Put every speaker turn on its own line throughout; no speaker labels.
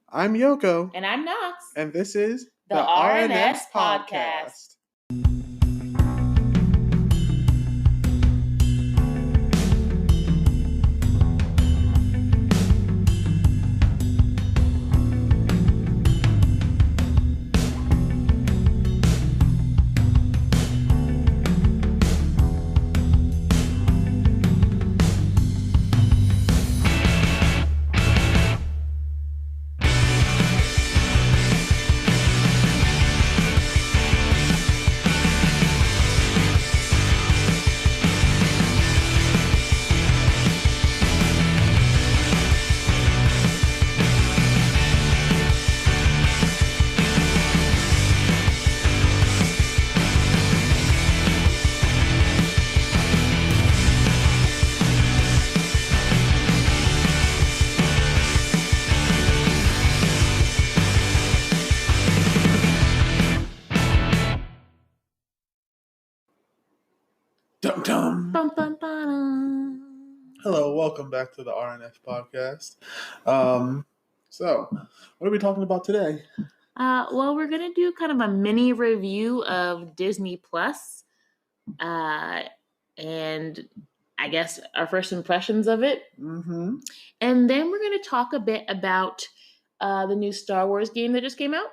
I'm Yoko.
And I'm Nox.
And this is
the RNS Podcast.
Dum dum.
Bum, bum, bum.
Hello, welcome back to the RNS Podcast. So, what are we talking about today?
Well, we're going to do kind of a mini review of Disney Plus. And I guess our first impressions of it.
Mm-hmm.
And then we're going to talk a bit about the new Star Wars game that just came out.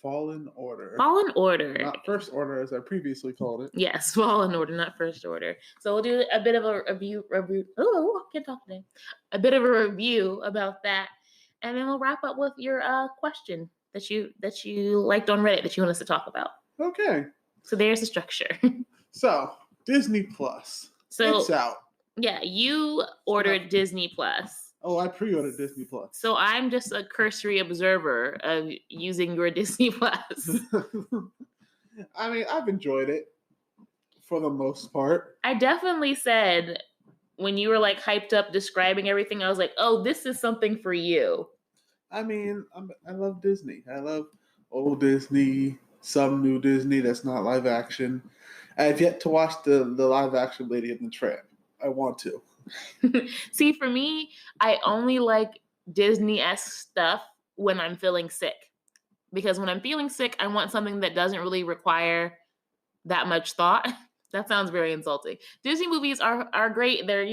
Fallen Order.
Fallen Order.
Not First Order, as I previously called it.
Yes, Fallen Order, not First Order. So we'll do a bit of a review. Oh, I can't talk today. A bit of a review about that, and then we'll wrap up with your question that you liked on Reddit that you want us to talk about.
Okay.
So there's the structure.
So, Disney Plus.
So
it's out.
Yeah, you ordered Disney Plus.
Oh, I pre-ordered Disney Plus.
So I'm just a cursory observer of using your Disney Plus.
I mean, I've enjoyed it for the most part.
I definitely said when you were like hyped up describing everything, I was like, oh, this is something for you.
I mean, I love Disney. I love old Disney, some new Disney that's not live action. I have yet to watch the live action Lady and the Tramp. I want to.
See, for me, I only like Disney-esque stuff when I'm feeling sick. Because when I'm feeling sick, I want something that doesn't really require that much thought. That sounds very insulting. Disney movies are great. They're,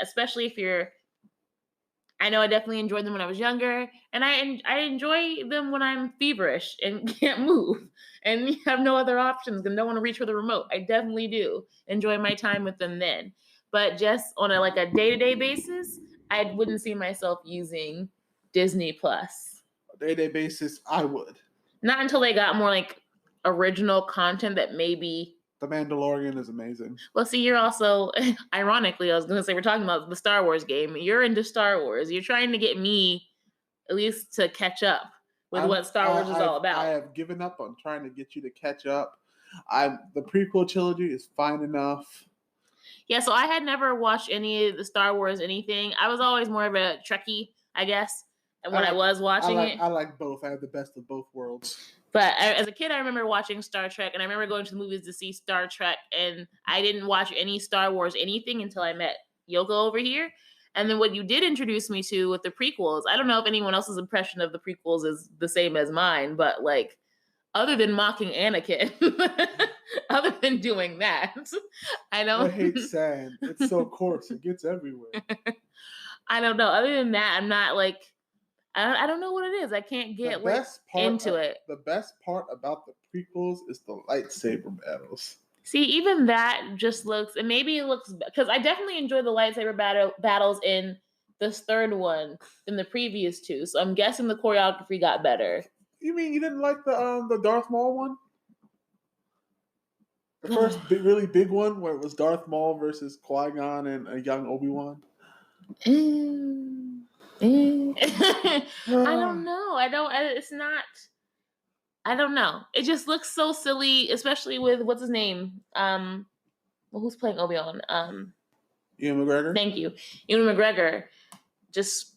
especially if you're... I know I definitely enjoyed them when I was younger. And I enjoy them when I'm feverish and can't move. And have no other options and don't want to reach for the remote. I definitely do enjoy my time with them then. But just on a day-to-day basis, I wouldn't see myself using Disney Plus.
A day-to-day basis, I would.
Not until they got more original content that maybe...
The Mandalorian is amazing.
Well, see, you're also, ironically, I was going to say, we're talking about the Star Wars game. You're into Star Wars. You're trying to get me at least to catch up with what Star Wars is all about.
I have given up on trying to get you to catch up. The prequel trilogy is fine enough.
Yeah, so I had never watched any of the Star Wars anything. I was always more of a Trekkie, I guess, when I was watching it.
I like both. I have the best of both worlds.
But as a kid, I remember watching Star Trek, and I remember going to the movies to see Star Trek, and I didn't watch any Star Wars anything until I met Yoko over here. And then what you did introduce me to with the prequels, I don't know if anyone else's impression of the prequels is the same as mine, but other than mocking Anakin, other than doing that,
I hate sand. It's so coarse. It gets everywhere.
I don't know. Other than that, I'm not I don't know what it is. I can't get into it.
The best part about the prequels is the lightsaber battles.
See, even that just looks, and maybe it looks, because I definitely enjoyed the lightsaber battles in this third one than the previous two. So I'm guessing the choreography got better.
You mean you didn't like the Darth Maul one? The first really big one where it was Darth Maul versus Qui-Gon and a young Obi-Wan?
I don't know. I don't know. It just looks so silly, especially with, what's his name? Who's playing Obi-Wan?
Ewan McGregor?
Thank you. Ewan McGregor. Just,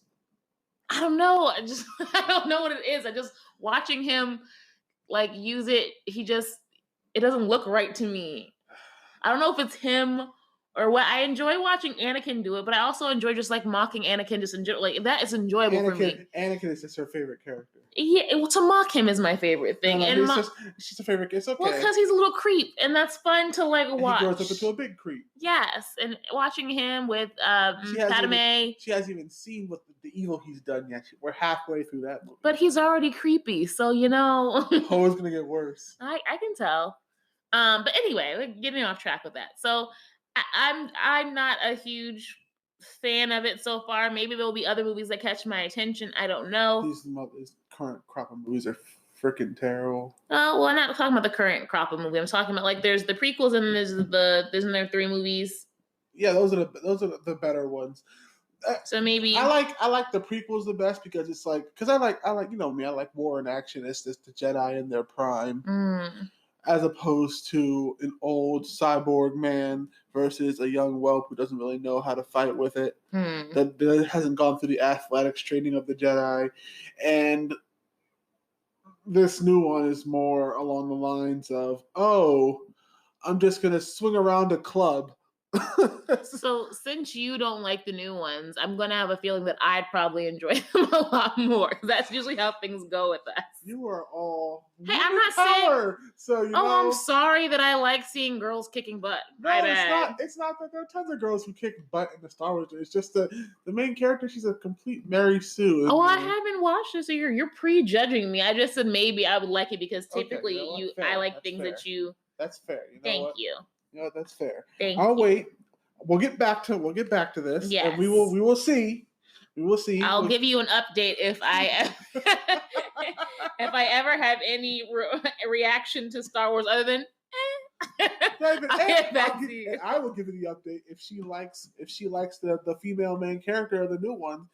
I don't know. I don't know what it is. I just, watching him, use it, it doesn't look right to me. I don't know if it's him Or what I enjoy watching Anakin do it, but I also enjoy just like mocking Anakin just in general. Like that is enjoyable for me.
Anakin is just her favorite character.
Yeah, well, to mock him is my favorite thing.
No,
And
it's just a favorite. It's okay.
Well, because he's a little creep, and that's fun to like watch.
He grows up into a big creep.
Yes, and watching him with
Padme. She hasn't even seen what the evil he's done yet. We're halfway through that movie.
But he's already creepy, so you know.
Oh, it's gonna get worse.
I can tell. But anyway, we're getting off track with that. So I'm not a huge fan of it so far. Maybe there'll be other movies that catch my attention. I don't know.
These current crop of movies are freaking terrible.
Oh, well, I'm not talking about the current crop of movie. I'm talking about like there's the prequels and isn't there 3 movies?
Yeah, those are the better ones.
So maybe
I like the prequels the best because it's like I like you know me, I like war and action. It's just the Jedi in their prime. As opposed to an old cyborg man versus a young whelp who doesn't really know how to fight with it, that hasn't gone through the athletics training of the Jedi. And this new one is more along the lines of, oh, I'm just going to swing around a club.
So since you don't like the new ones, I'm going to have a feeling that I'd probably enjoy them a lot more. That's usually how things go with us.
You are all
Hey, I'm not saying.
So
I'm sorry that I like seeing girls kicking butt.
No, it's not that there are tons of girls who kick butt in the Star Wars. It's just the main character. She's a complete Mary Sue.
Oh, I haven't watched it, so you're prejudging me. I just said maybe I would like it because typically I like things that you.
That's fair.
Thank you.
You know, that's fair.
I'll
wait. We'll get back to this.
Yes.
And we will see. We will see.
I'll give you an update if I ever have any reaction to Star Wars other than I'll get back to you.
I will give you the update if she likes the female main character of the new one,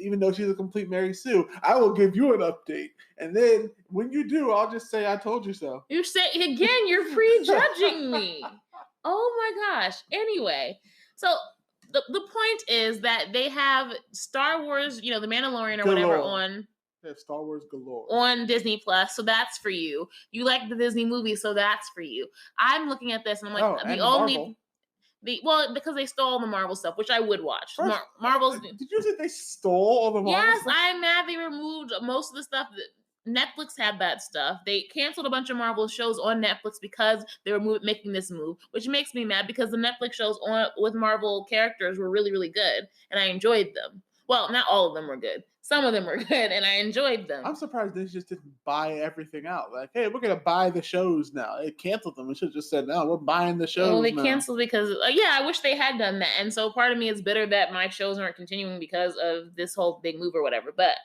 even though she's a complete Mary Sue. I will give you an update, and then when you do, I'll just say I told you so.
You say again, you're prejudging me. Oh my gosh. Anyway, so the point is that they have Star Wars, you know, The Mandalorian or whatever on.
They have Star Wars galore
on Disney Plus, so that's for you. You like the Disney movies, so that's for you. I'm looking at this and I'm like, because they stole all the Marvel stuff, which I would watch. Marvel's.
Did you say they stole all the Marvel
Yes,
stuff?
I'm mad they removed most of the stuff that. Netflix had that stuff. They canceled a bunch of Marvel shows on Netflix because they were making this move, which makes me mad because the Netflix shows with Marvel characters were really, really good, and I enjoyed them. Well, not all of them were good. Some of them were good, and I enjoyed them.
I'm surprised they just didn't buy everything out. Like, hey, we're going to buy the shows now. They canceled them. We should have just said, no, we're buying the shows.
Well, they canceled because, I wish they had done that. And so part of me is bitter that my shows aren't continuing because of this whole big move or whatever. But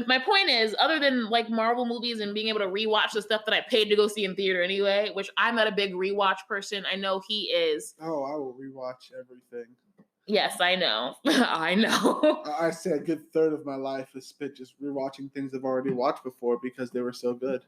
my point is, other than like Marvel movies and being able to rewatch the stuff that I paid to go see in theater anyway, which I'm not a big rewatch person. I know he is.
Oh, I will rewatch everything.
Yes, I know. I know.
I say a good third of my life is spent just rewatching things I've already watched before because they were so good.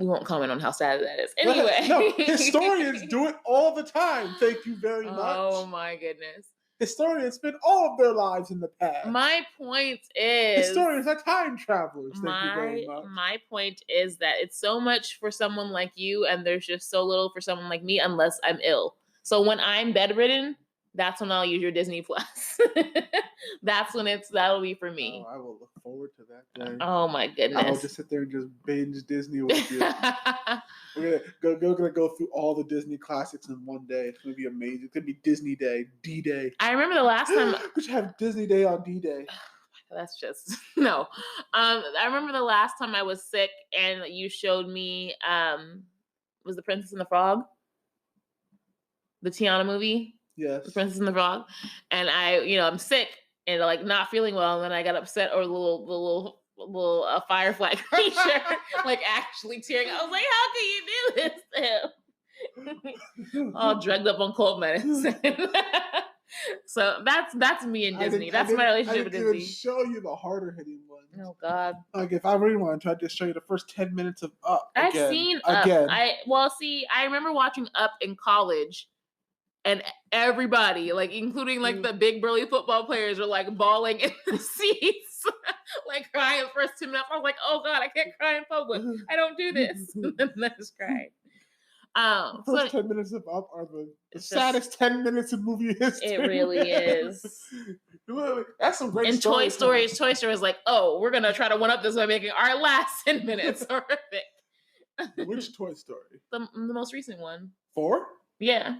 We won't comment on how sad that is. Anyway.
No, historians do it all the time. Thank you very much.
Oh my goodness.
Historians spend all of their lives in the past.
My point is...
Historians are time travelers. Thank you very much.
My point is that it's so much for someone like you, and there's just so little for someone like me unless I'm ill. So when I'm bedridden, that's when I'll use your Disney Plus. That's when that'll be for me.
Oh, I will look forward to that day.
Oh my goodness.
I'll just sit there and just binge Disney with you. We're gonna go through all the Disney classics in one day. It's gonna be amazing. It's gonna be Disney Day, D-Day.
I remember the last time
we should have Disney Day on D-Day.
That's just no. I remember the last time I was sick and you showed me was The Princess and the Frog? The Tiana movie?
Yes.
The Princess and the Frog. And I'm sick and like not feeling well, and then I got upset over the little firefly creature like actually tearing. I was like, how can you do this to him? All drugged up on cold medicine. So that's me and Disney. That's my relationship with Disney.
I didn't show you the harder hitting ones.
Oh God!
Like if I really wanted to, I'd just show you the first 10 minutes of Up.
I've seen Up. I remember watching Up in college. And everybody, like including like the big burly football players, are like bawling in the seats, like crying the first 2 minutes. I was like, "Oh God, I can't cry in public. I don't do this." And then I just cried.
First 10 minutes of Up are the saddest 10 minutes in movie history.
It really is.
That's some great
and
Toy
Story was like, oh, we're gonna try to one up this by making our last 10 minutes horrific.
Which Toy Story?
The most recent one.
4?
Yeah.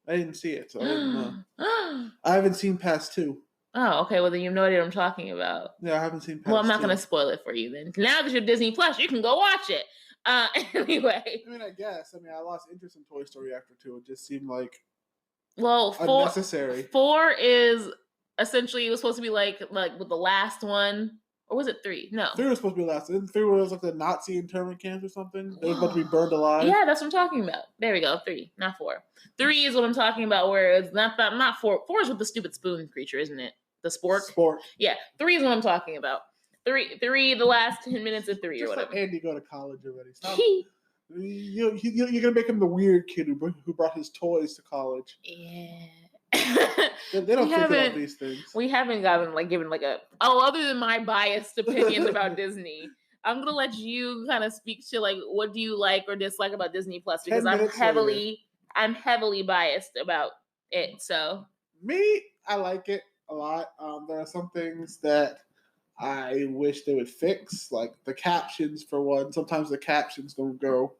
I didn't see it, so I don't know. I haven't seen past 2.
Oh, okay. Well, then you have no idea what I'm talking about.
Yeah, I haven't seen past 2.
Well, I'm not going to spoil it for you then. Now that you're Disney Plus, you can go watch it. Anyway.
I mean, I guess. I mean, I lost interest in Toy Story after 2. It just seemed like unnecessary.
4 is essentially, it was supposed to be like with the last one. Or was it 3? No.
3 was supposed to be the last. Isn't 3 was like the Nazi internment camps or something? They were supposed to be burned alive.
Yeah, that's what I'm talking about. There we go. 3, not 4. 3 is what I'm talking about, where it's not 4. 4 is with the stupid spoon creature, isn't it? The spork?
Spork.
Yeah, 3 is what I'm talking about. 3, the last 10 minutes of 3
just
or whatever.
Let Andy go to college already. Stop. You're going to make him the weird kid who brought his toys to college.
Yeah.
They don't think about these things.
We haven't given other than my biased opinion about Disney, I'm gonna let you kind of speak to what do you like or dislike about Disney Plus, because I'm heavily biased about it. So
me, I like it a lot. There are some things that I wish they would fix, like the captions for one. Sometimes the captions don't go.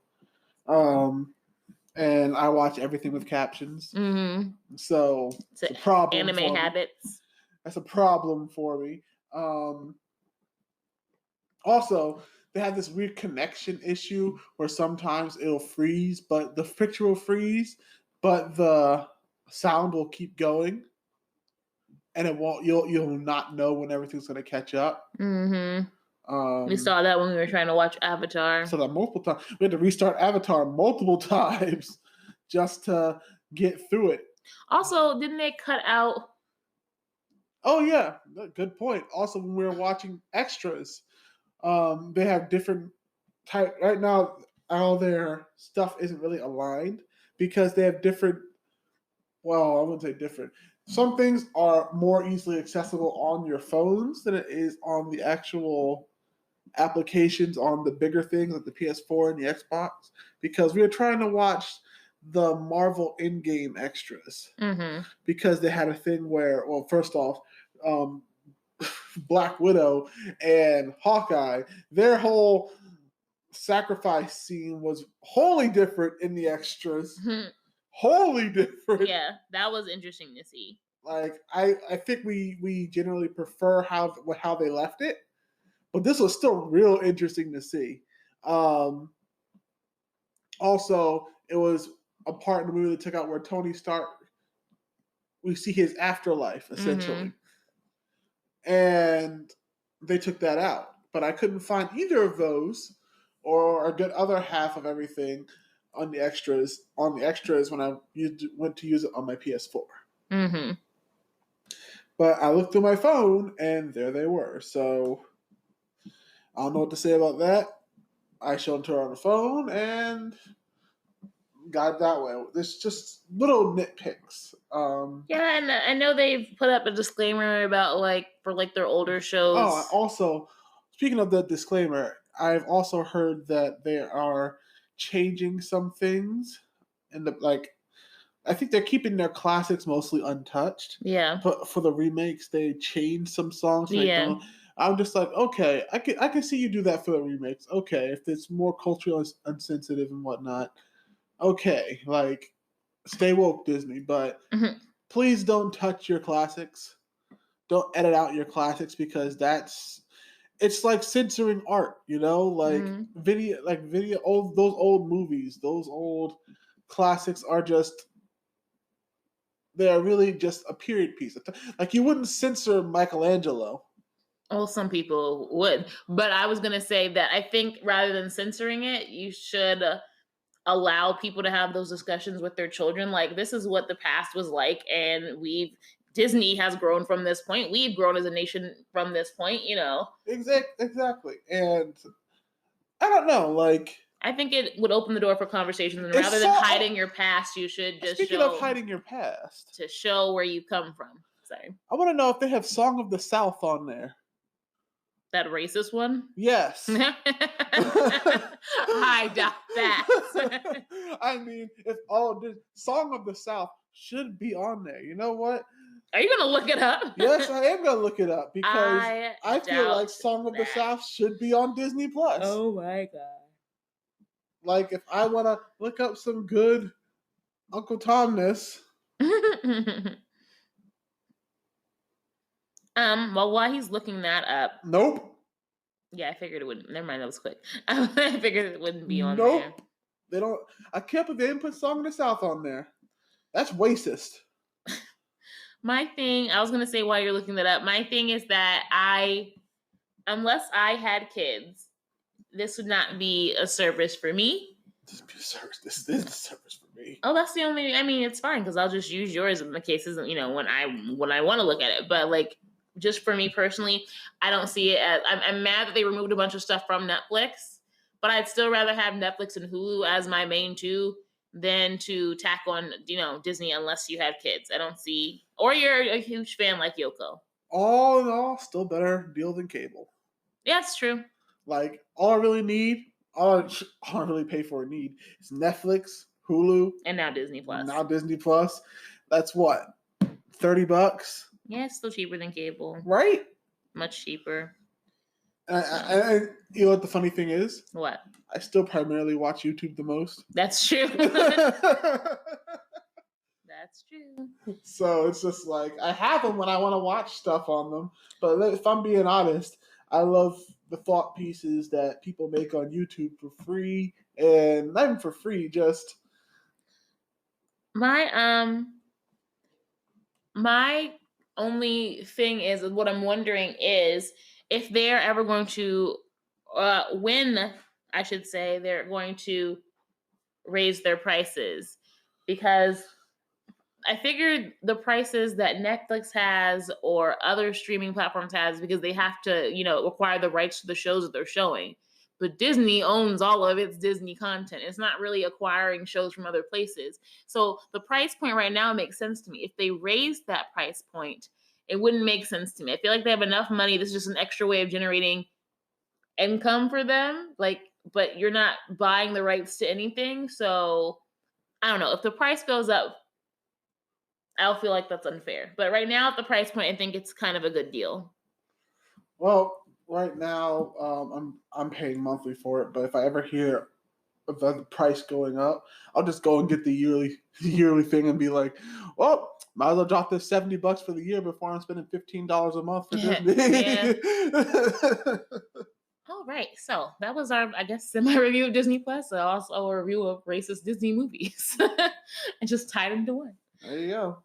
And I watch everything with captions.
Mm-hmm.
So it's a problem.
Anime habits.
That's a problem for me. Also, they have this weird connection issue where sometimes it'll freeze, but the picture will freeze, but the sound will keep going, and it won't. You'll not know when everything's going to catch up.
Mm-hmm. We saw that when we were trying to watch Avatar.
So that multiple times. We had to restart Avatar multiple times just to get through it.
Also, didn't they cut out?
Oh yeah, good point. Also, when we were watching extras, they have different type. Right now, all their stuff isn't really aligned because they have different. Well, I wouldn't say different. Some things are more easily accessible on your phones than it is on the actual applications on the bigger things like the PS4 and the Xbox, because we were trying to watch the Marvel in-game extras because they had a thing where, well, first off, Black Widow and Hawkeye, their whole sacrifice scene was wholly different in the extras. Wholly different.
Yeah, that was interesting to see.
Like I think we generally prefer how they left it. But this was still real interesting to see. Also, it was a part in the movie that took out where Tony Stark, we see his afterlife, essentially. And they took that out. But I couldn't find either of those or a good other half of everything on the extras when I went to use it on my PS4. But I looked through my phone, and there they were. So I don't know what to say about that. I showed it to her on the phone and got it that way. There's just little nitpicks.
Yeah, and I know they've put up a disclaimer about for their older shows.
Oh, also, speaking of the disclaimer, I've also heard that they are changing some things in I think they're keeping their classics mostly untouched.
Yeah.
But for the remakes, they changed some songs. Yeah. I'm just like, okay, I can see you do that for the remakes. Okay, if it's more culturally insensitive and whatnot, okay, stay woke, Disney, but please don't touch your classics. Don't edit out your classics because it's like censoring art, video, those old movies, those old classics are just. They're really just a period piece. Like you wouldn't censor Michelangelo.
Well, some people would. But I was going to say that I think rather than censoring it, you should allow people to have those discussions with their children. Like, this is what the past was like. And Disney has grown from this point. We've grown as a nation from this point,
Exactly. And I don't know,
I think it would open the door for conversations, and rather than hiding your past, you should just
Speaking of hiding your past,
to show where you come from. Sorry.
I want to know if they have Song of the South on there.
That racist one?
Yes.
I doubt that.
I mean, if all the Song of the South should be on there. You know what?
Are you gonna look it up?
Yes, I am gonna look it up because I feel like
doubt
Song of the
that.
South should be on Disney Plus.
Oh my god.
Like if I wanna look up some good Uncle Tomness.
Well, while he's looking that up.
Nope.
Yeah, I figured it wouldn't. Never mind, that was quick. I figured it wouldn't be on
Nope.
there.
They don't. I can't believe they didn't put Song of the South on there. That's racist.
My thing, I was gonna say while you're looking that up, my thing is that unless I had kids, this would not be a service for me.
This is the service for me.
Oh, that's the only. I mean, it's fine because I'll just use yours in the cases, when I want to look at it. But like, just for me personally, I don't see it as. I'm mad that they removed a bunch of stuff from Netflix, but I'd still rather have Netflix and Hulu as my main two than to tack on, Disney unless you have kids. I don't see, or you're a huge fan like Yoko.
All in all, still better deal than cable.
Yeah, it's true.
Like all I really need, all I really pay for need is Netflix, Hulu,
and now Disney
Plus. That's what, $30?
Yeah, it's still cheaper than cable.
Right?
Much cheaper.
And you know what the funny thing is?
What?
I still primarily watch YouTube the most.
That's true. That's true.
So it's just like I have them when I want to watch stuff on them. But if I'm being honest, I love the thought pieces that people make on YouTube for free, and not even for free, just
my only thing is what I'm wondering is if they're ever going to when I should say they're going to raise their prices, because I figured the prices that Netflix has or other streaming platforms has, because they have to, acquire the rights to the shows that they're showing. But Disney owns all of its Disney content. It's not really acquiring shows from other places. So the price point right now makes sense to me. If they raised that price point, it wouldn't make sense to me. I feel like they have enough money. This is just an extra way of generating income for them. But you're not buying the rights to anything. So I don't know. If the price goes up, I'll feel like that's unfair. But right now at the price point, I think it's kind of a good deal.
Well, right now I'm paying monthly for it, but if I ever hear of the price going up, I'll just go and get the yearly thing and be like, well, might as well drop this $70 for the year before I'm spending $15 a month for Disney.
All right, so that was our, I guess, semi-review of Disney Plus, also a review of racist Disney movies, and just tied into one.
There you go.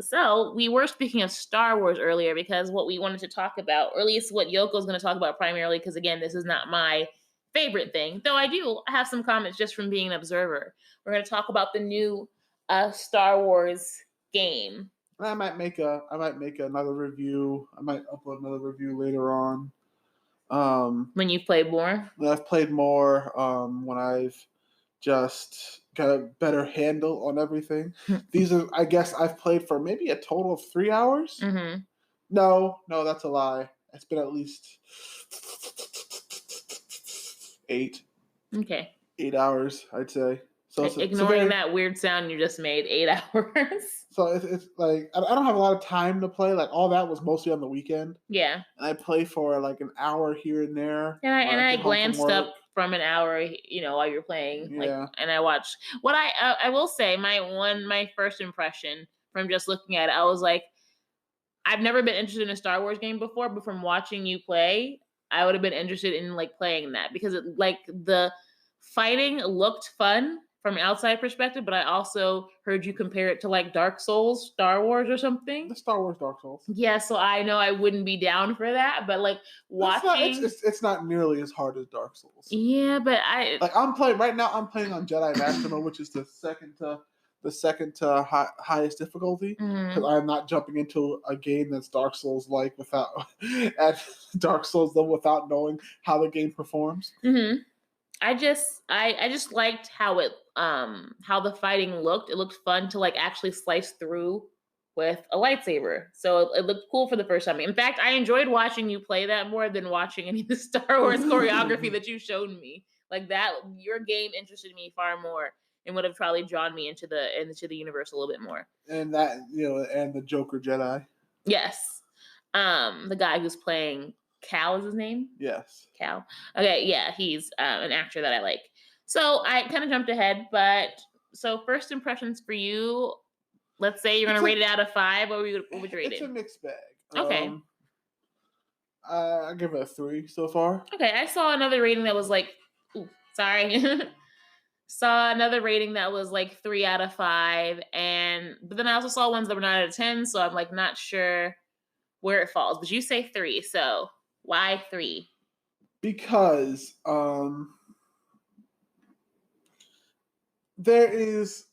So we were speaking of Star Wars earlier because what we wanted to talk about, or at least what Yoko's going to talk about primarily, because again, this is not my favorite thing, though I do have some comments just from being an observer. We're going to talk about the new Star Wars game.
I might make another review. I might upload another review later on.
When you've played more?
When I've played more, when I've just got a better handle on everything. These are, I guess, I've played for maybe a total of 3 hours.
Mm-hmm.
No, that's a lie. It's been at least 8.
Okay.
8 hours, I'd say. So
ignoring that weird sound you just made, 8 hours.
So it's like I don't have a lot of time to play. Like all that was mostly on the weekend.
Yeah.
And I play for like an hour here and there.
And I glanced up from an hour, while you're playing.
Yeah.
And I watched. What I will say, my first impression from just looking at it, I was like, I've never been interested in a Star Wars game before, but from watching you play, I would have been interested in playing that because the fighting looked fun from an outside perspective, but I also heard you compare it to Dark Souls, Star Wars or something.
The Star Wars Dark Souls. Yeah,
so I know I wouldn't be down for that, but watching...
It's not nearly as hard as Dark Souls.
Yeah, but
I'm playing on Jedi Master, which is the second to highest difficulty, because I'm not jumping into a game that's Dark Souls without knowing how the game performs.
Mm-hmm. I just liked how the fighting looked. It looked fun to actually slice through with a lightsaber. So it looked cool for the first time. In fact, I enjoyed watching you play that more than watching any of the Star Wars choreography that you showed me. Like that, your game interested me far more and would have probably drawn me into the universe a little bit more.
And that, and the Joker Jedi.
Yes. The guy who's playing Cal is his name?
Yes.
Cal. Okay, yeah, he's an actor that I like. So I kind of jumped ahead, but so first impressions for you, let's say you're going to rate it out of 5. What would you rate it?
It's a mixed bag.
Okay.
I give it a 3 so far.
Okay, I saw another rating that was like, saw another rating that was like 3 out of 5, but then I also saw ones that were 9 out of 10, so I'm like not sure where it falls. But you say 3, so why 3?
Because there is,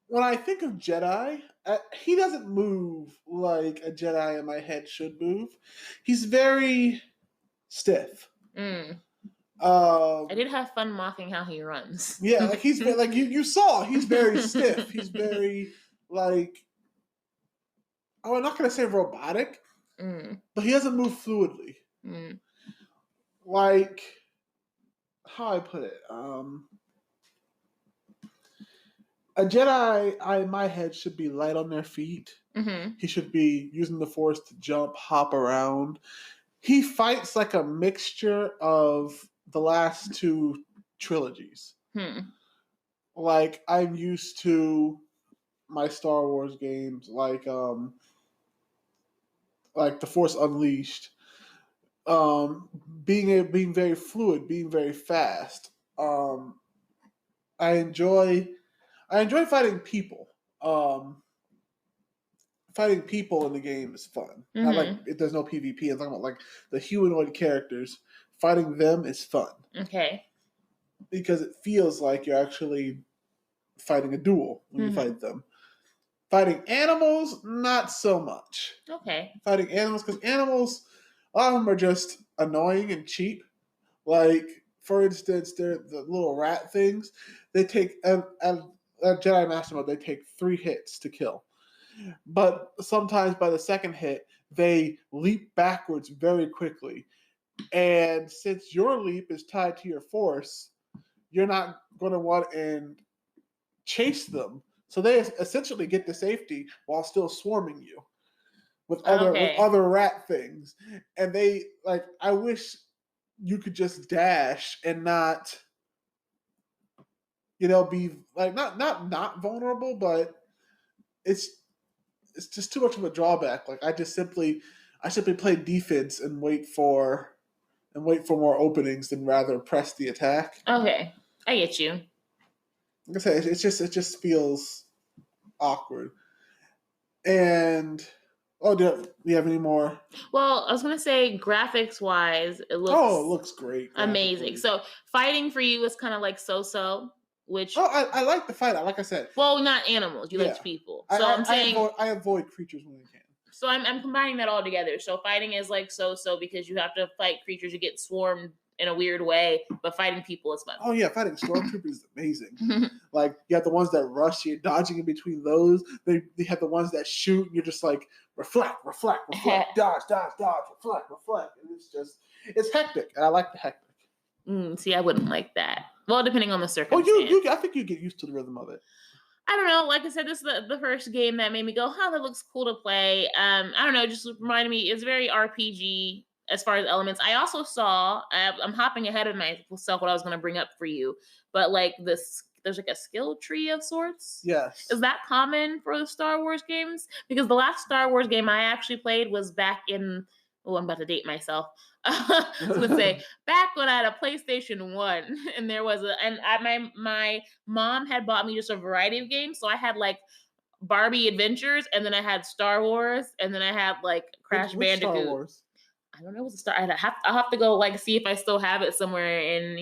when I think of Jedi, he doesn't move like a Jedi in my head should move. He's very stiff.
I did have fun mocking how he runs.
Yeah, like he's like you saw. He's very stiff. He's very like, I'm not gonna say robotic, but he doesn't move fluidly. Like, how I put it, a Jedi, in my head, should be light on their feet. He should be using the Force to jump, hop around. He fights like a mixture of the last 2 trilogies. Like, I'm used to my Star Wars games, like The Force Unleashed, being very fluid, being very fast. I enjoy fighting people. Fighting people in the game is fun. Not like there's no PvP. I'm talking about like the humanoid characters. Fighting them is fun.
Okay.
Because it feels like you're actually fighting a duel when you fight them. Fighting animals, not so much.
Okay.
Fighting animals, because animals, a lot of them are just annoying and cheap. Like, for instance, they're the little rat things. They take a Jedi Master Mode. They take 3 hits to kill, but sometimes by the second hit, they leap backwards very quickly. And since your leap is tied to your Force, you're not going to want and chase them. So they essentially get to safety while still swarming you with other rat things. And they like, I wish you could just dash and not, be like not vulnerable, but it's just too much of a drawback. Like I simply play defense and wait for more openings than rather press the attack.
Okay, I get you.
Like I said, it just feels awkward. And do you have any more?
Well, I was gonna say graphics wise, it
looks great.
Amazing. So fighting for you is kind of like so. Which
I like the fight. Like I said,
well, not animals. You like people. So I'm saying
I avoid creatures when I can.
So I'm combining that all together. So fighting is like so because you have to fight creatures who get swarmed in a weird way, but fighting people is fun.
Oh yeah, fighting stormtroopers is amazing. Like you have the ones that rush, you're dodging in between those. They have the ones that shoot, and you're just like reflect, dodge, reflect, and it's hectic. And I like the hectic.
See, I wouldn't like that. Well, depending on the circumstance.
I think you get used to the rhythm of it.
I don't know. Like I said, this is the first game that made me go, that looks cool to play. I don't know. Just reminded me, it's very RPG as far as elements. I also saw, I'm hopping ahead of myself what I was going to bring up for you, but like there's like a skill tree of sorts.
Yes.
Is that common for the Star Wars games? Because the last Star Wars game I actually played was back in, I'm about to date myself. Let's say back when I had a PlayStation 1 and there was my mom had bought me just a variety of games. So I had like Barbie Adventures, and then I had Star Wars, and then I had like Crash Bandicoot.
Star Wars?
I don't know what's the Star. I'll have to go like see if I still have it somewhere in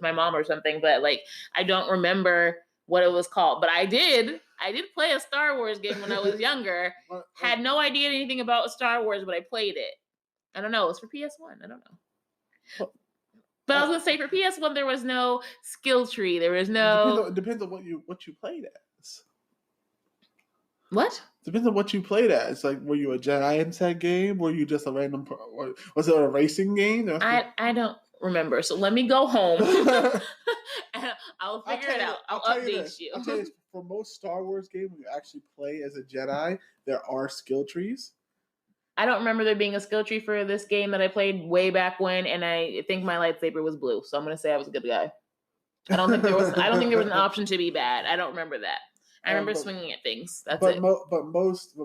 my mom or something. But like I don't remember what it was called. But I did play a Star Wars game when I was younger. Had no idea anything about Star Wars, but I played it. I don't know. It was for PS1. I don't know. But I was gonna say for PS1 there was no skill tree. There was no.
It depends on what you played as.
What?
Depends on what you played as. Like, were you a Jedi in said game? Were you just a random? Or was it a racing game?
I don't remember. So let me go home. And I'll figure it out. I'll update you.
I'll tell you this. For most Star Wars games, when you actually play as a Jedi, there are skill trees.
I don't remember there being a skill tree for this game that I played way back when, and I think my lightsaber was blue. So I'm gonna say I was a good guy. I don't think there was an option to be bad. I don't remember that. I remember swinging at things. That's it.
Most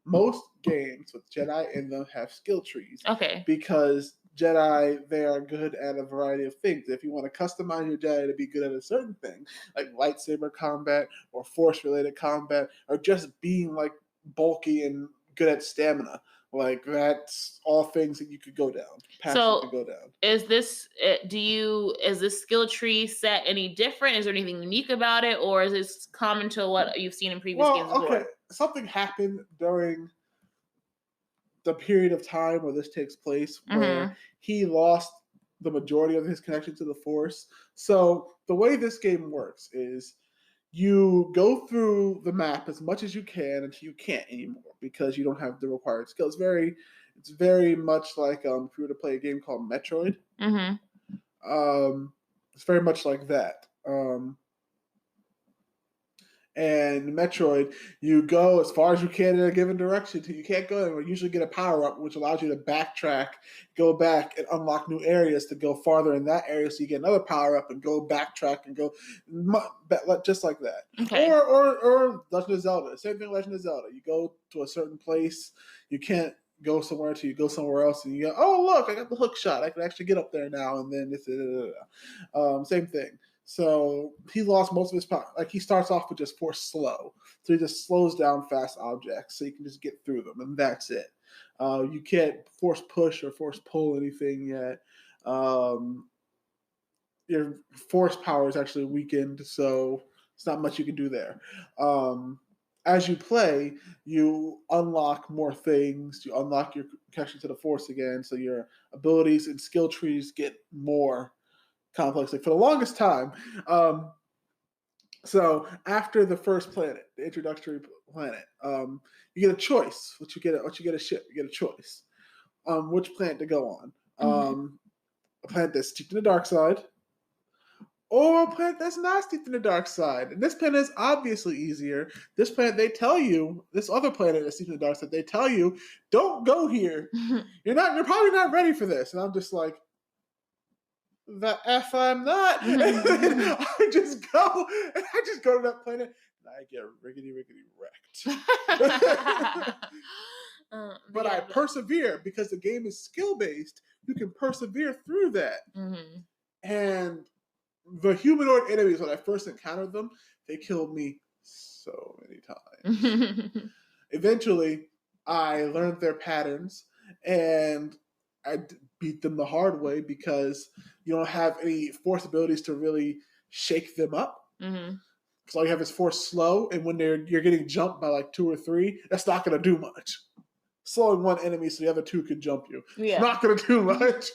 most games with Jedi in them have skill trees.
Okay.
Because Jedi, they are good at a variety of things. If you want to customize your Jedi to be good at a certain thing, like lightsaber combat or force-related combat, or just being like bulky and good at stamina, like that's all things that you could go down. Is
this skill tree set any different? Is there anything unique about it, or is this common to what you've seen in previous games before? Okay,
something happened during the period of time where this takes place, where he lost the majority of his connection to the Force. So the way this game works is you go through the map as much as you can until you can't anymore because you don't have the required skills. It's very much like if you were to play a game called Metroid. It's very much like that. And Metroid, you go as far as you can in a given direction till you can't go anywhere. You usually get a power-up, which allows you to backtrack, go back, and unlock new areas to go farther in that area, so you get another power-up and go backtrack and go just like that.
Okay.
Or Legend of Zelda. Same thing Legend of Zelda. You go to a certain place, you can't go somewhere until you go somewhere else, and you go, oh, look, I got the hook shot. I can actually get up there now, and then same thing. So he lost most of his power. Like, he starts off with just force slow. So he just slows down fast objects so you can just get through them, and that's it. You can't force push or force pull anything yet. Your force power is actually weakened, so it's not much you can do there. As you play, you unlock more things. You unlock your connection to the Force again, so your abilities and skill trees get more complex. Like, for the longest time, so after the first planet, the introductory planet, you get a choice. Once you get a ship, you get a choice which planet to go on. A planet that's steeped in the dark side, or a planet that's not steeped in the dark side. And this planet is obviously easier. This planet, they tell you, this other planet that's steeped in the dark side, they tell you, don't go here. You're probably not ready for this. And I'm just like, the F I'm not. I just go to that planet and I get riggedy wrecked. But I persevere because the game is skill based. You can persevere through that. And the humanoid enemies, when I first encountered them, they killed me so many times. Eventually, I learned their patterns and I beat them the hard way because you don't have any force abilities to really shake them up. So all you have is force slow, and when you're getting jumped by like 2 or 3, that's not going to do much. Slowing one enemy so the other 2 can jump you. Yeah. It's not going to do much.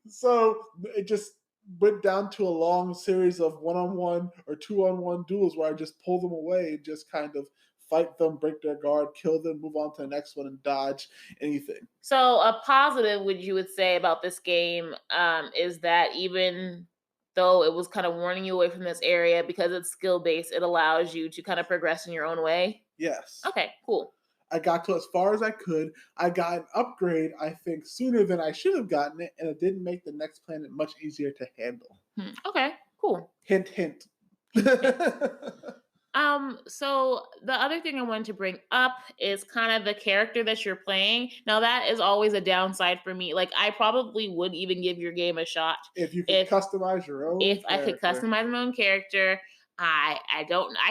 So it just went down to a long series of 1-on-1 or 2-on-1 duels where I just pull them away and just kind of fight them, break their guard, kill them, move on to the next one, and dodge anything.
So a positive, you would say, about this game is that even though it was kind of warning you away from this area, because it's skill-based, it allows you to kind of progress in your own way?
Yes.
Okay, cool.
I got to as far as I could. I got an upgrade, I think, sooner than I should have gotten it, and it didn't make the next planet much easier to handle.
Okay, cool.
Hint, hint.
So the other thing I wanted to bring up is kind of the character that you're playing. Now, that is always a downside for me. Like, I probably would even give your game a shot
if you could customize your own.
If I could customize my own character. I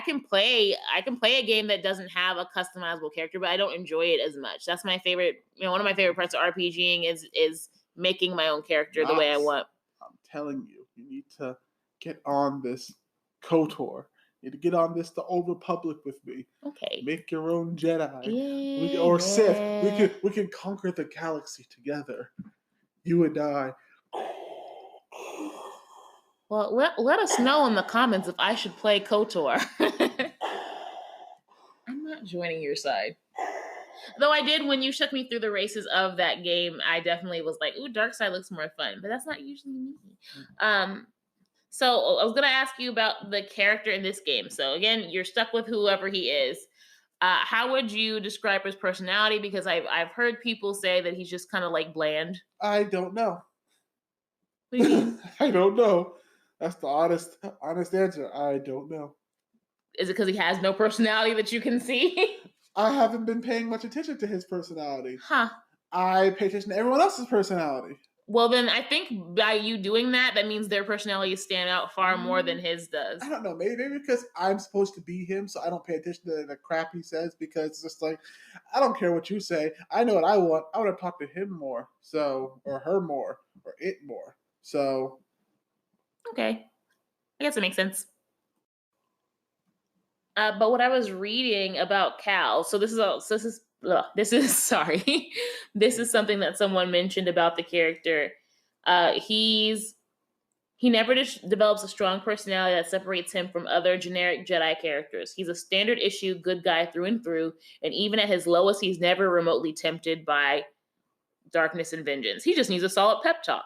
can play a game that doesn't have a customizable character, but I don't enjoy it as much. That's my favorite. One of my favorite parts of RPGing is making my own character the way I want.
I'm telling you, you need to get on this KOTOR. You need to get on this the Old Republic with me.
Okay.
Make your own Jedi.
Or
Sith. We can conquer the galaxy together. You and I.
Well, let us know in the comments if I should play KOTOR. I'm not joining your side. Though I did, when you shook me through the races of that game, I definitely was like, ooh, dark side looks more fun. But that's not usually me. So I was going to ask you about the character in this game. So again, you're stuck with whoever he is. How would you describe his personality? Because I've heard people say that he's just kind of like bland.
I don't know.
What do you mean?
I don't know. That's the honest answer. I don't know.
Is it because he has no personality that you can see?
I haven't been paying much attention to his personality.
Huh.
I pay attention to everyone else's personality.
Well, then I think by you doing that, that means their personalities stand out far more than his does.
I don't know. Maybe because I'm supposed to be him, so I don't pay attention to the crap he says because it's just like, I don't care what you say. I know what I want. I want to talk to him more, or her more, or it more. So.
Okay. I guess it makes sense. But what I was reading about Cal, this is sorry. This is something that someone mentioned about the character. He never develops a strong personality that separates him from other generic Jedi characters. He's a standard issue good guy through and through, and even at his lowest, he's never remotely tempted by darkness and vengeance. He just needs a solid pep talk.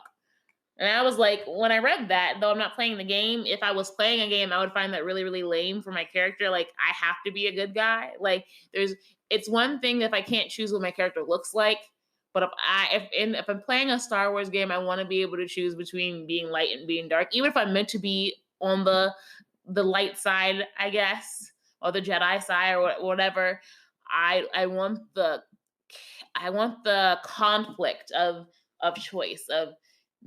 And I was like, when I read that, though I'm not playing the game, if I was playing a game, I would find that really, really lame for my character. Like, I have to be a good guy. Like, it's one thing if I can't choose what my character looks like, but if I'm playing a Star Wars game, I want to be able to choose between being light and being dark, even if I'm meant to be on the light side, I guess, or the Jedi side or whatever. I want the conflict of choice of.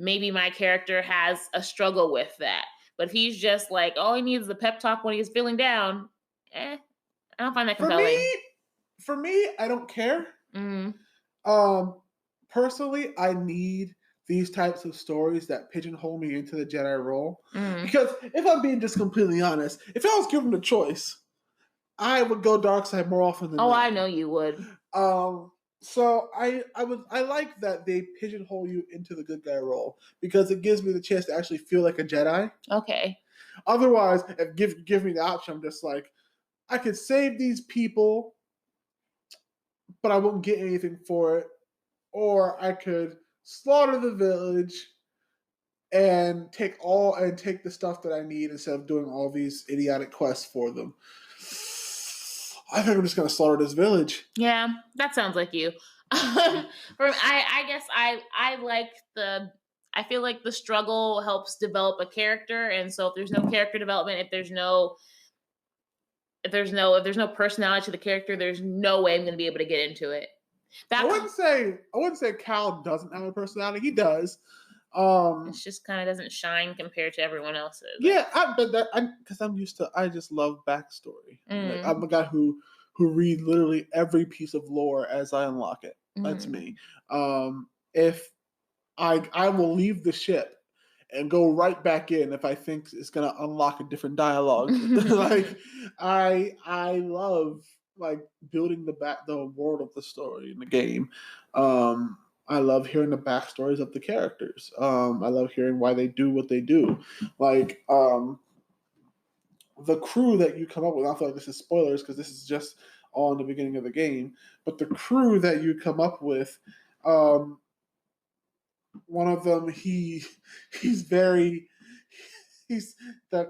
Maybe my character has a struggle with that. But if he's just like, all he needs is a pep talk when he's feeling down, I don't find that compelling.
For me, I don't care. Personally, I need these types of stories that pigeonhole me into the Jedi role. Because if I'm being just completely honest, if I was given the choice, I would go dark side more often than not.
I know you would.
So I like that they pigeonhole you into the good guy role because it gives me the chance to actually feel like a Jedi.
Okay.
Otherwise, if give me the option, I'm just like, I could save these people, but I won't get anything for it. Or I could slaughter the village and take the stuff that I need instead of doing all these idiotic quests for them. I think I'm just gonna slaughter this village.
Yeah, that sounds like you. I guess I like I feel like the struggle helps develop a character, and so if there's no character development, if there's no personality to the character, there's no way I'm gonna be able to get into it.
I wouldn't say Cal doesn't have a personality. He does.
It just kind of doesn't shine compared to everyone else's.
Yeah, because I'm used to. I just love backstory. Like, I'm a guy who read literally every piece of lore as I unlock it. That's me. If I will leave the ship and go right back in if I think it's gonna unlock a different dialogue. Like I love like building the world of the story in the game. I love hearing the backstories of the characters. I love hearing why they do what they do. Like the crew that you come up with. I feel like this is spoilers because this is just all in the beginning of the game. But the crew that you come up with, one of them he's the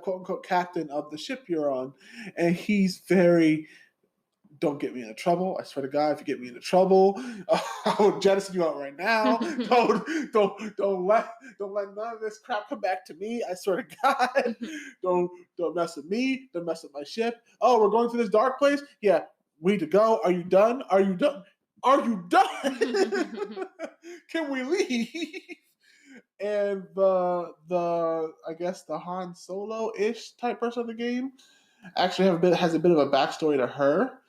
quote unquote captain of the ship you're on, and he's very. Don't get me into trouble. I swear to God, if you get me into trouble, I will jettison you out right now. Don't let none of this crap come back to me. I swear to God. Don't mess with me. Don't mess with my ship. Oh, we're going through this dark place? Yeah, we need to go. Are you done? Are you done? Can we leave? And the I guess the Han Solo-ish type person of the game actually has a bit of a backstory to her.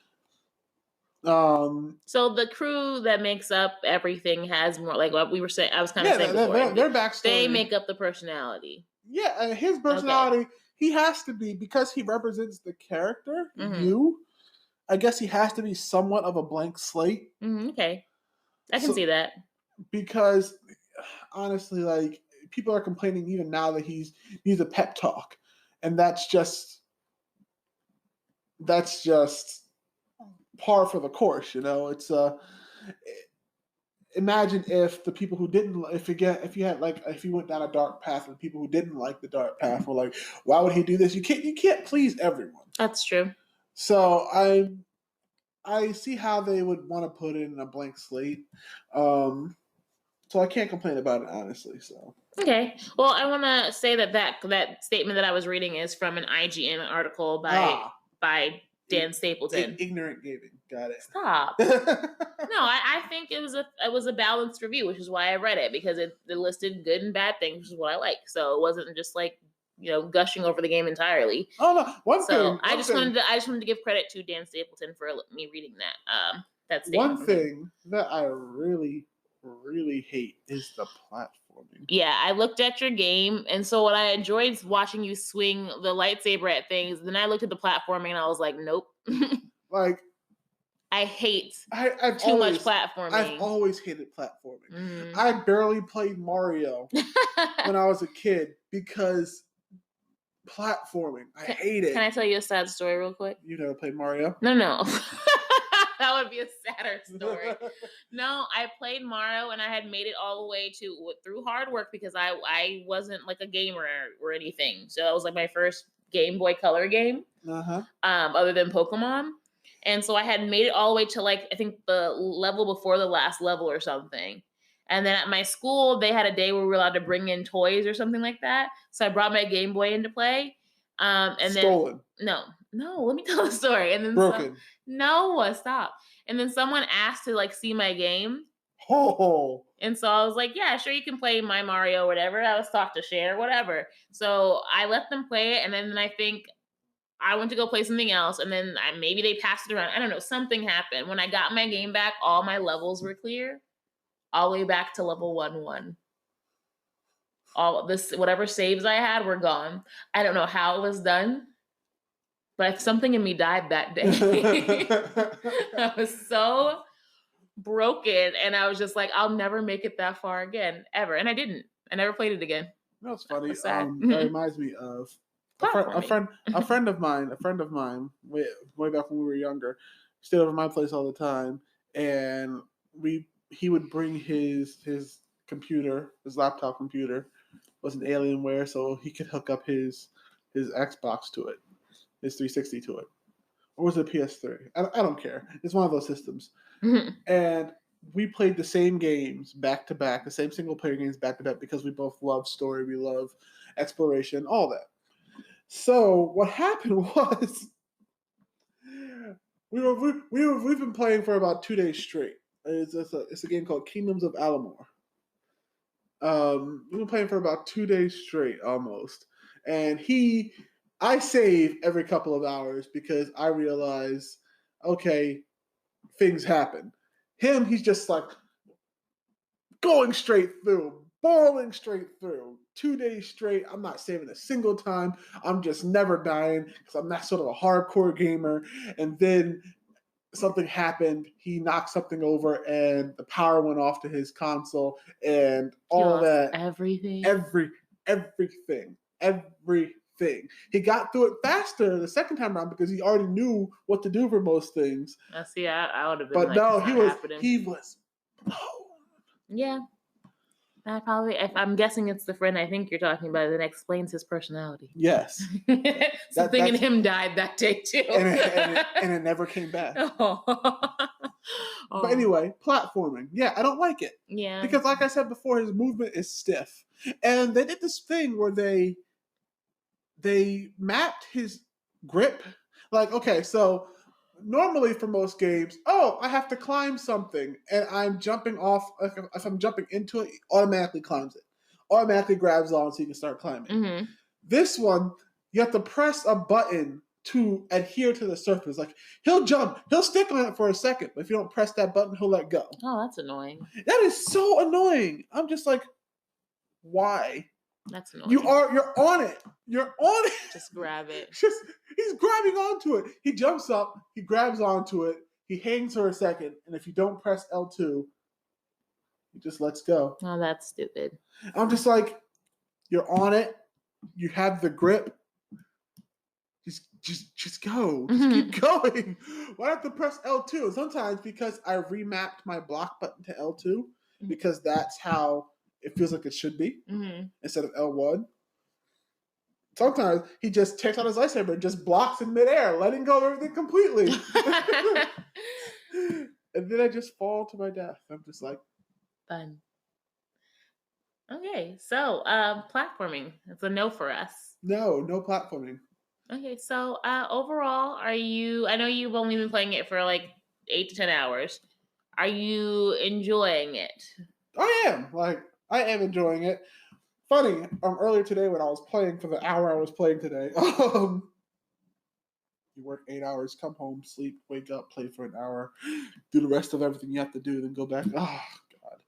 So the crew that makes up everything has more, like what we were saying. I was kind of saying before.
Their backstory.
They make up the personality.
Yeah, his personality. Okay. He has to be because he represents the character. You, I guess he has to be somewhat of a blank slate.
Okay, I can see that
because honestly, like people are complaining even now that he needs a pep talk, and that's just par for the course. It's imagine if the people who didn't, if you went down a dark path and people who didn't like the dark path were like, why would he do this? You can't please everyone.
That's true.
So I see how they would want to put in a blank slate. So I can't complain about it, honestly. So
okay. Well, I want to say that statement that I was reading is from an IGN article by Dan Stapleton.
Ignorant gaming. Got it.
Stop. No, I think it was a balanced review, which is why I read it, because it listed good and bad things, which is what I like. So it wasn't just like, gushing over the game entirely.
Oh no!
I just wanted to give credit to Dan Stapleton for me reading that. That statement.
One thing that I really, really hate is the platforming.
Yeah, I looked at your game, and so what I enjoyed is watching you swing the lightsaber at things. Then I looked at the platforming, and I was like, nope.
Like,
I hate
I've
too much platforming.
I've always hated platforming.
Mm.
I barely played Mario when I was a kid because platforming. I hate it.
Can I tell you a sad story real quick?
You never played Mario?
No. That would be a sadder story. No, I played Mario and I had made it all the way through hard work because I wasn't like a gamer or anything. So that was like my first Game Boy Color game, other than Pokemon. And so I had made it all the way to like, I think the level before the last level or something. And then at my school, they had a day where we were allowed to bring in toys or something like that. So I brought my Game Boy into play. And
Stolen.
Then no, let me tell the story. And then
broken.
Stop. And then someone asked to like see my game.
Oh.
And so I was like, yeah, sure, you can play my Mario, whatever. I was taught to share, whatever. So I let them play it, and then I think I went to go play something else, and then maybe they passed it around. I don't know. Something happened. When I got my game back, all my levels were clear, all the way back to level 1-1. All this, whatever saves I had were gone. I don't know how it was done, but something in me died that day. I was so broken, and I was just like, I'll never make it that far again, ever. And I didn't. I never played it again.
No, it's funny. That reminds me of a friend of mine, way back when we were younger, stayed over my place all the time, and he would bring his computer, his laptop computer, was an Alienware, so he could hook up his Xbox to it, his 360 to it, or was it PS3? I don't care. It's one of those systems, and we played the same games back to back, the same single player games back to back, because we both love story, we love exploration, all that. So what happened was we've been playing for about 2 days straight. It's a game called Kingdoms of Alamore. We've been playing for about 2 days straight almost, and I save every couple of hours because I realize, okay, things happen. He's just like going straight through, balling straight through. 2 days straight, I'm not saving a single time. I'm just never dying because I'm not sort of a hardcore gamer. And then something happened. He knocked something over, and the power went off to his console, and all that.
Everything.
Everything. He got through it faster the second time around because he already knew what to do for most things.
See, I would have been.
But no, he was.
Yeah. I'm guessing it's the friend I think you're talking about that explains his personality.
Yes.
Something in him died that day too.
and it never came back. Oh. But anyway, platforming. Yeah, I don't like it.
Yeah.
Because like I said before, his movement is stiff. And they did this thing where they mapped his grip. Like, okay, so normally for most games, I have to climb something, and I'm jumping off. If I'm jumping into it, it automatically climbs it. Automatically grabs on so you can start climbing.
Mm-hmm.
This one, you have to press a button to adhere to the surface. Like, he'll jump, he'll stick on it for a second, but if you don't press that button, he'll let go.
Oh, that's annoying.
That is so annoying. I'm just like, why?
That's annoying.
You're on it. You're on it.
Just grab it.
He's grabbing onto it. He jumps up. He grabs onto it. He hangs for a second, and if you don't press L2, he just lets go.
Oh, that's stupid.
I'm just like, You're on it. You have the grip. Just go. Just keep going. Why have to press L2? And sometimes because I remapped my block button to L2 because that's how it feels like it should be instead of L1. Sometimes he just takes out his lightsaber and just blocks in midair, letting go of everything completely. And then I just fall to my death. I'm just like,
fun. Okay, so platforming. It's a no for us.
No platforming.
Okay, so overall, I know you've only been playing it for like 8 to 10 hours. Are you enjoying it?
I am. I am enjoying it. Funny, earlier today when I was playing for the hour I was playing today, you work 8 hours, come home, sleep, wake up, play for an hour, do the rest of everything you have to do, then go back. Oh, God.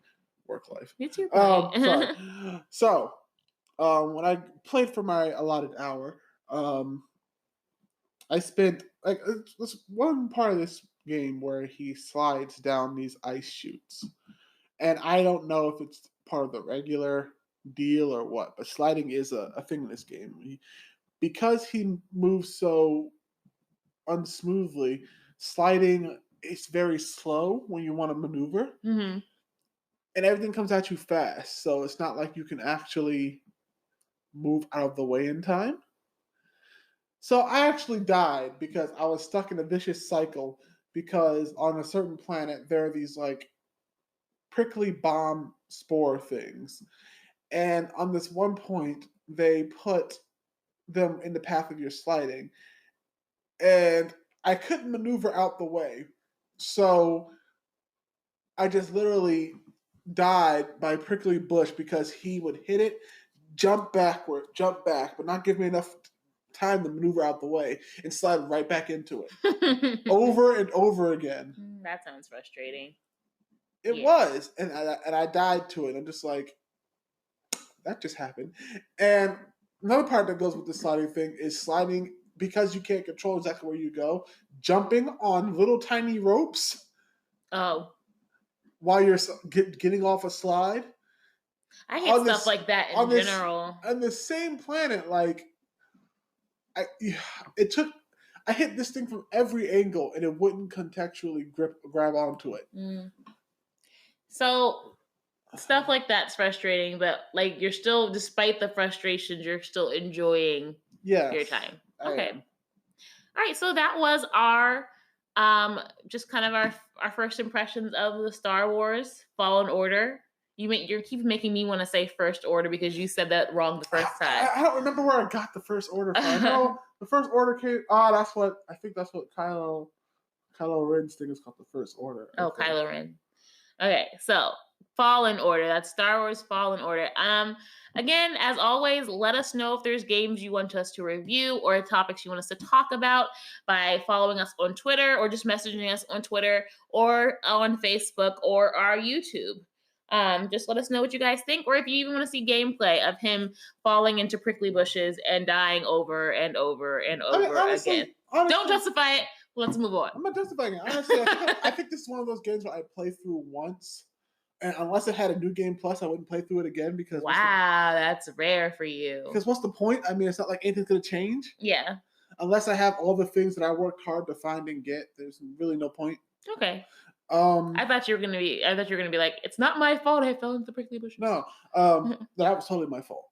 Work life.
It's your
sorry. So, when I played for my allotted hour, I spent, this one part of this game where he slides down these ice chutes. And I don't know if it's part of the regular deal or what, but sliding is a thing in this game. Because he moves so unsmoothly, sliding is very slow when you want to maneuver.
Mm-hmm.
And everything comes at you fast. So it's not like you can actually move out of the way in time. So I actually died because I was stuck in a vicious cycle because on a certain planet there are these like prickly bomb spore things. And on this one point, they put them in the path of your sliding. And I couldn't maneuver out the way. So I just literally died by a prickly bush because he would hit it, jump back, but not give me enough time to maneuver out the way and slide right back into it. Over and over again.
That sounds frustrating.
It was. And I died to it. I'm just like, that just happened. And another part that goes with the sliding thing is sliding because you can't control exactly where you go, jumping on little tiny ropes.
Oh.
While you're getting off a slide.
I hate stuff like that in general.
On the same planet, like, I hit this thing from every angle and it wouldn't contextually grab onto it.
So stuff like that's frustrating, but like you're still, despite the frustrations, you're still enjoying your time. Okay. All right. So that was our just kind of our first impressions of the Star Wars Fallen Order. You keep making me want to say First Order because you said that wrong the first time.
I don't remember where I got the First Order from. I know the First Order came. I think that's what Kylo Ren's thing is called, the First Order.
Oh, Kylo Ren. Okay, so Fallen Order. That's Star Wars Fallen Order. Again, as always, let us know if there's games you want us to review or topics you want us to talk about by following us on Twitter or just messaging us on Twitter or on Facebook or our YouTube. Just let us know what you guys think, or if you even want to see gameplay of him falling into prickly bushes and dying over and over and over again. Honestly, don't justify it. Let's move on.
I'm not justifying it. Honestly, I think this is one of those games where I play through once, and unless it had a new game plus, I wouldn't play through it again because
that's rare for you.
Because what's the point? I mean, it's not like anything's gonna change.
Yeah.
Unless I have all the things that I worked hard to find and get, there's really no point.
Okay. I thought you were gonna be like, it's not my fault I fell into the prickly bushes.
No, that was totally my fault.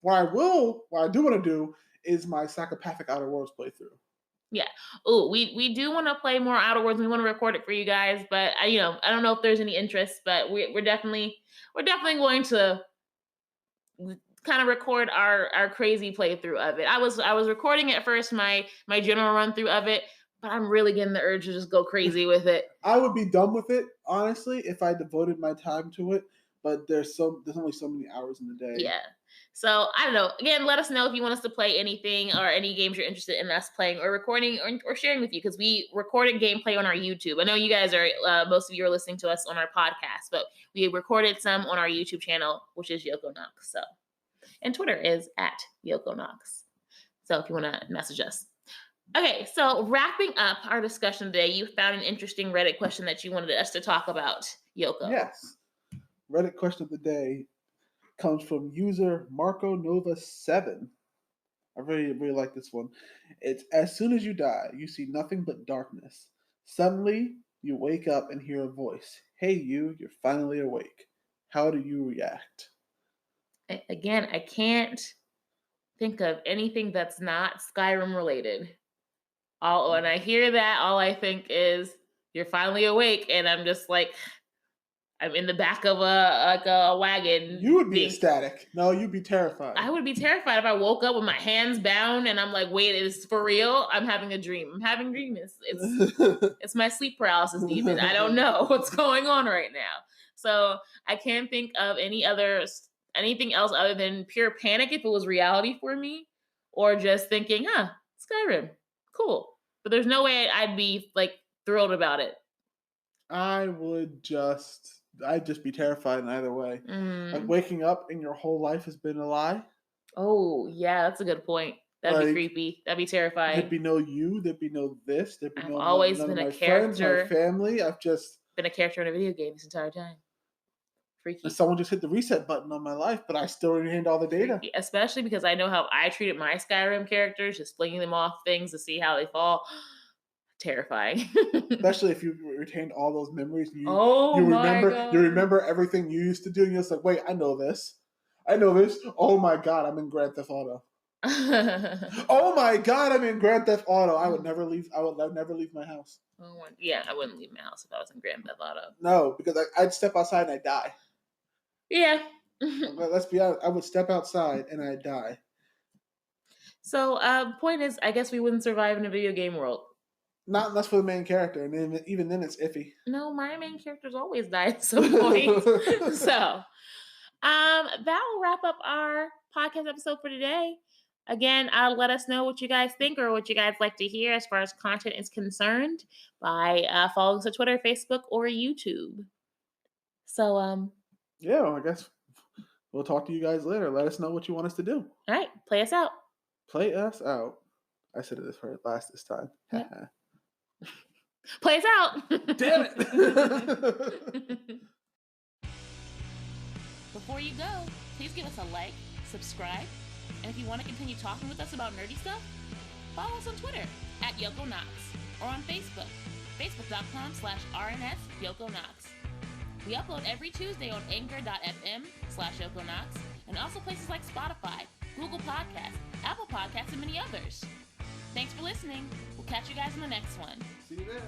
What I do want to do is my Psychopathic Outer Worlds playthrough.
Yeah. Oh, we do want to play more Outer Worlds. We want to record it for you guys, but I don't know if there's any interest, but we're definitely going to kind of record our crazy playthrough of it. I was recording at first my general run through of it, but I'm really getting the urge to just go crazy with it.
I would be done with it, honestly, if I devoted my time to it, but there's only so many hours in the day.
Yeah. So I don't know. Again, let us know if you want us to play anything or any games you're interested in us playing or recording or sharing with you, because we recorded gameplay on our YouTube. I know you guys are, most of you are listening to us on our podcast, but we recorded some on our YouTube channel, which is Yoko Nox. So, and Twitter is at Yoko Nox. So if you want to message us. Okay, so wrapping up our discussion today, you found an interesting Reddit question that you wanted us to talk about, Yoko.
Yes. Reddit question of the day. comes from user Marco Nova 7. I really, really like this one. It's as soon as you die, you see nothing but darkness. Suddenly, you wake up and hear a voice. Hey, you're finally awake. How do you react?
Again, I can't think of anything that's not Skyrim related. When I hear that, all I think is you're finally awake, and I'm just like, I'm in the back of a wagon.
You would be ecstatic. No, you'd be terrified.
I would be terrified if I woke up with my hands bound and I'm like, wait, is this for real? I'm having a dream. I'm having dreams. It's my sleep paralysis demon. I don't know what's going on right now. So I can't think of anything else other than pure panic if it was reality for me, or just thinking, Skyrim, cool. But there's no way I'd be like thrilled about it.
I'd just be terrified in either way. Like waking up and your whole life has been a lie.
Oh, yeah, that's a good point. That'd be creepy. That'd be terrifying.
There'd be no you. There'd be no this. There'd be
I've always been a character.
Friends, my family. I've just
been a character in a video game this entire time. Freaky.
Someone just hit the reset button on my life, but I still retained all the data.
Freaky. Especially because I know how I treated my Skyrim characters, just flinging them off things to see how they fall. Terrifying.
Especially if you retained all those memories. You remember everything you used to do, and you're just like, wait, I know this. Oh my god, I'm in Grand Theft Auto. Oh my god, I'm in Grand Theft Auto. I would never leave my house.
Yeah, I wouldn't leave my house if I was in Grand Theft Auto.
No, because I'd step outside and I'd die.
Yeah.
Let's be honest. I would step outside and I'd die.
So, point is, I guess we wouldn't survive in a video game world.
Not unless for the main character, and even then it's iffy.
No, my main characters always die at some point. So, that will wrap up our podcast episode for today. Again, let us know what you guys think or what you guys like to hear as far as content is concerned by following us on Twitter, Facebook, or YouTube. So,
yeah, well, I guess we'll talk to you guys later. Let us know what you want us to do.
All right, play us out.
Play us out. I said it for last this time.
Yeah. Play us out.
Damn it.
Before you go, please give us a like, subscribe, and if you want to continue talking with us about nerdy stuff, follow us on Twitter at Yoko and Nox, or on Facebook, facebook.com/RNS Yoko and Nox. We upload every Tuesday on anchor.fm/Yoko and Nox, and also places like Spotify, Google Podcasts, Apple Podcasts, and many others. Thanks for listening. We'll catch you guys in the next one.
See you there.